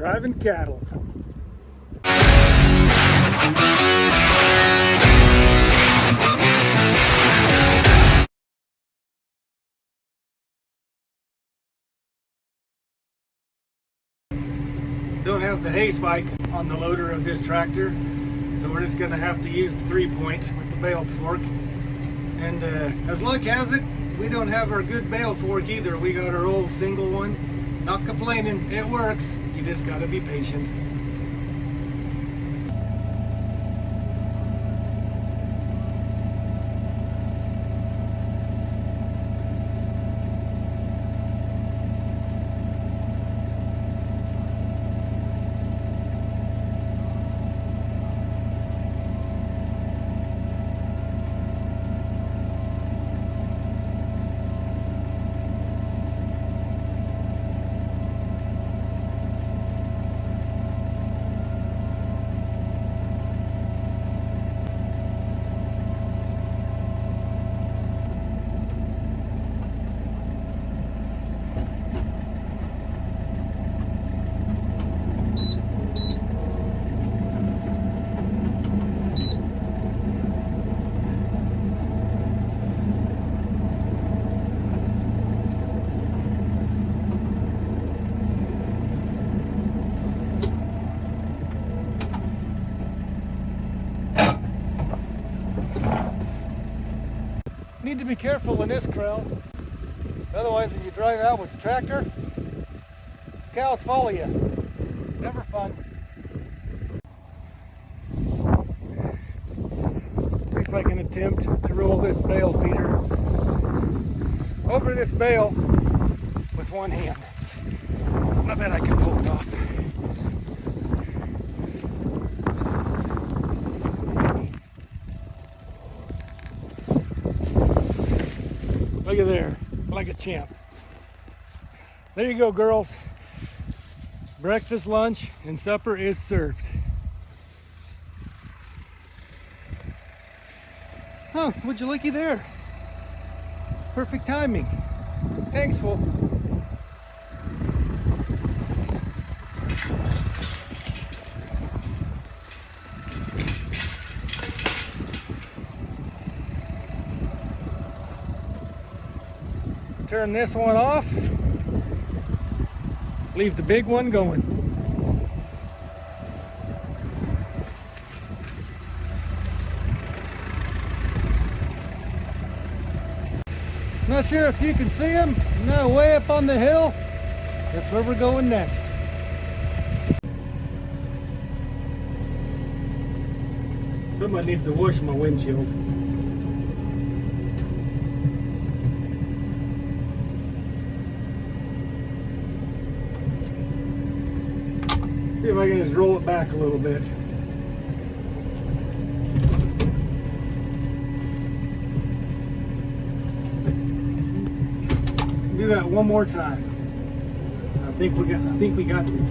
driving cattle. Don't have the hay spike on the loader of this tractor, so we're just going to have to use the 3-point with the bale fork. And as luck has it, we don't have our good bale fork either. We got our old single one. Not complaining, it works. You just got to be patient. Need to be careful in this crowd, otherwise when you drive out with the tractor, cows follow you. Never fun. See if I can attempt to roll this bale feeder over this bale with one hand. I bet I can pull it off. Look at there, like a champ. There you go, girls. Breakfast, lunch, and supper is served. Oh, would you looky there? Perfect timing. Tank's full. Turn this one off, leave the big one going. Not sure if you can see them. No, way up on the hill. That's where we're going next. Somebody needs to wash my windshield. See if I can just roll it back a little bit. Do that one more time. I think we got this.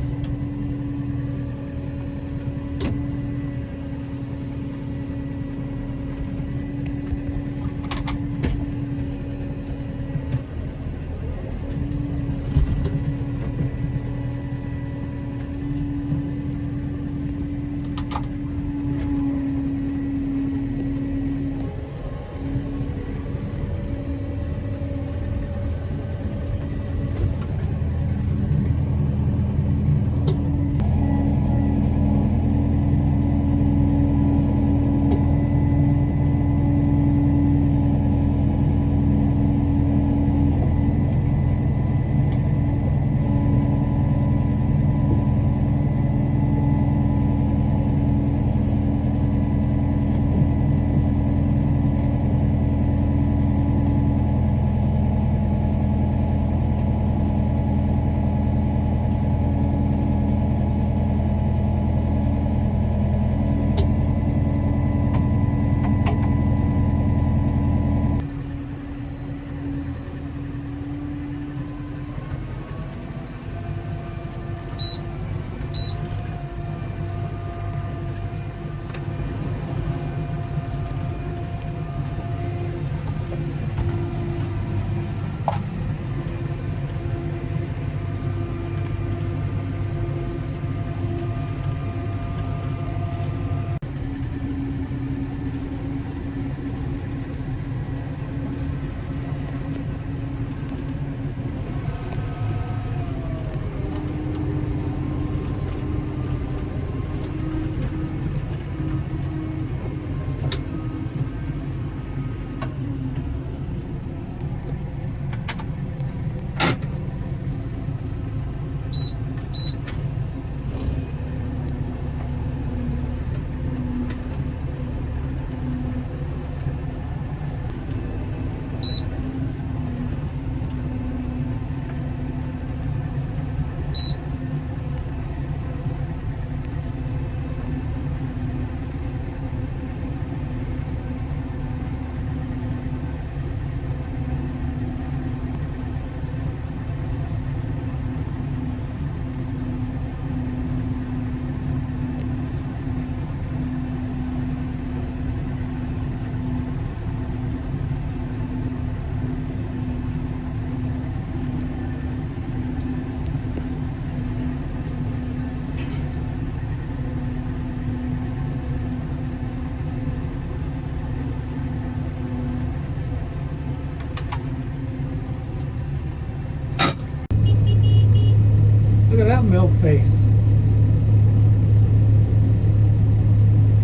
that milk face.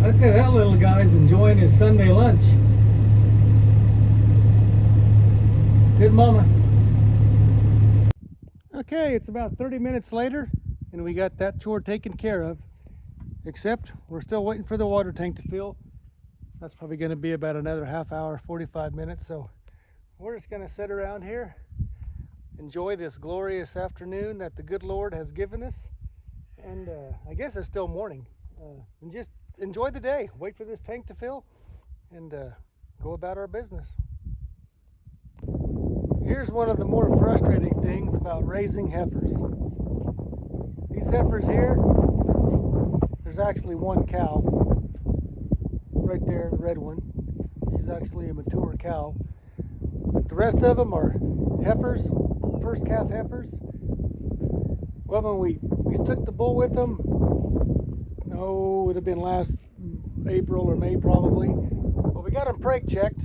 I'd say that little guy's enjoying his Sunday lunch. Good mama. Okay, it's about 30 minutes later and we got that chore taken care of. Except we're still waiting for the water tank to fill. That's probably going to be about another half hour, 45 minutes. So we're just going to sit around here, enjoy this glorious afternoon that the good Lord has given us. And I guess it's still morning. And just enjoy the day, wait for this tank to fill, and go about our business. Here's one of the more frustrating things about raising heifers. These heifers here, there's actually one cow right there, the red one. She's actually a mature cow. But the rest of them are heifers, first calf heifers. Well, when we took the bull with them, no, it would have been last April or May probably. But we got them preg checked,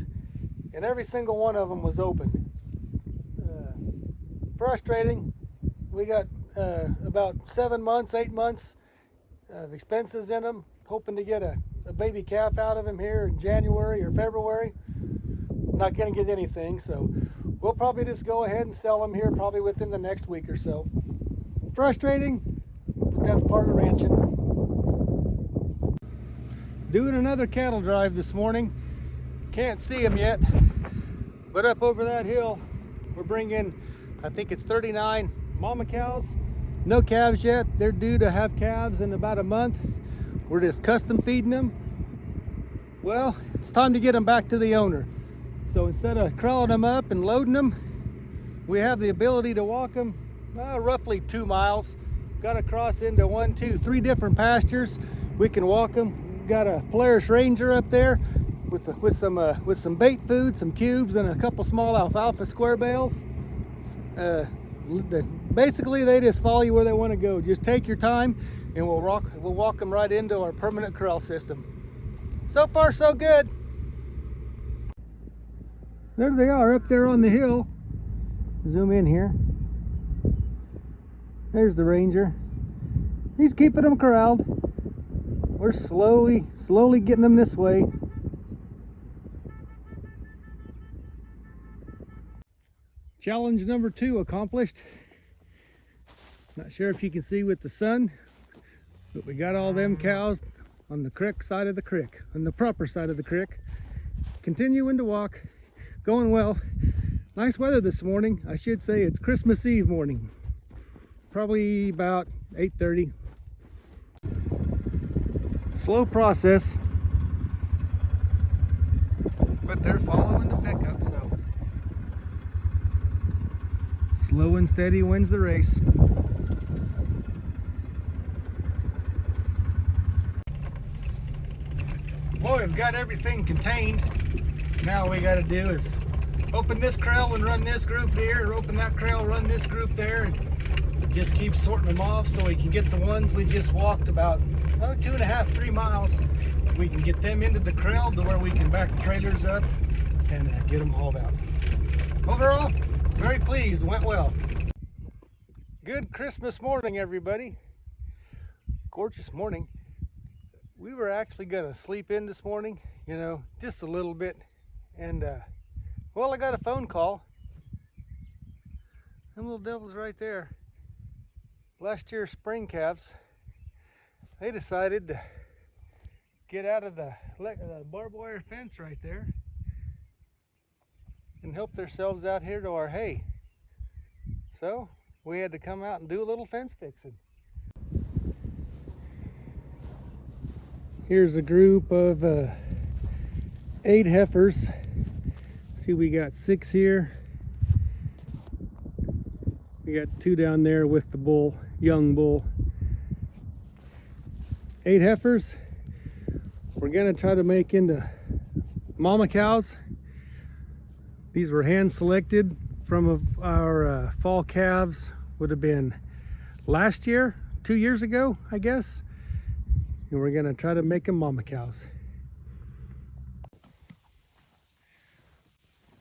and every single one of them was open. Frustrating. We got about 7 months, 8 months of expenses in them, hoping to get a baby calf out of him here in January or February. Not going to get anything, so we'll probably just go ahead and sell them here probably within the next week or so. Frustrating, but that's part of ranching. Doing another cattle drive this morning. Can't see them yet, but up over that hill we're bringing, I think it's 39 mama cows. No calves yet. They're due to have calves in about a month. We're just custom feeding them. Well, it's time to get them back to the owner. So instead of crawling them up and loading them, we have the ability to walk them roughly 2 miles. Got to cross into 1, 2, 3 different pastures. We can walk them. We've got a Polaris Ranger up there with some bait food, some cubes, and a couple small alfalfa square bales. Basically, they just follow you where they want to go. Just take your time, and we'll walk them right into our permanent corral system. So far, so good. There they are up there on the hill. Zoom in here. There's the Ranger. He's keeping them corralled. We're slowly getting them this way. Challenge number 2 accomplished. Not sure if you can see with the sun, but we got all them cows on the correct side of the creek, on the proper side of the creek. Continuing to walk, going well. Nice weather this morning. I should say it's Christmas Eve morning. Probably about 8:30. Slow process, but they're following the pickup, so slow and steady wins the race. Well, we've got everything contained. Now all we got to do is open this corral and run this group here, or open that corral, run this group there, and just keep sorting them off so we can get the ones we just walked about 2.5, 3 miles. We can get them into the corral to where we can back the trailers up and get them hauled out. Overall, very pleased. Went well. Good Christmas morning, everybody. Gorgeous morning. We were actually gonna sleep in this morning, you know, just a little bit, and well, I got a phone call. Them little devils right there, last year's spring calves, they decided to get out of the barbed wire fence right there and help themselves out here to our hay. So we had to come out and do a little fence fixing. Here's a group of 8 heifers. See, we got 6 here. We got 2 down there with the bull, young bull. 8 heifers. We're gonna try to make into mama cows. These were hand selected from our fall calves. Would have been last year, 2 years ago, I guess. And we're gonna try to make them mama cows.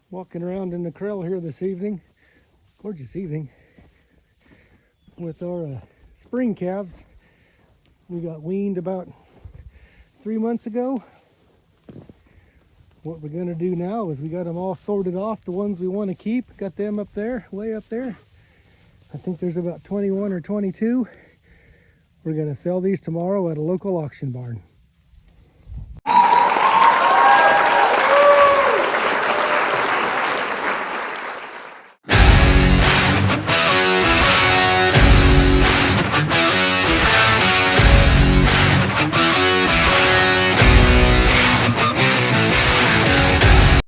Walking around in the corral here this evening, gorgeous evening, with our spring calves. We got weaned about 3 months ago. What we're gonna do now is we got them all sorted off, the ones we want to keep. Got them up there, way up there. I think there's about 21 or 22. We're gonna sell these tomorrow at a local auction barn.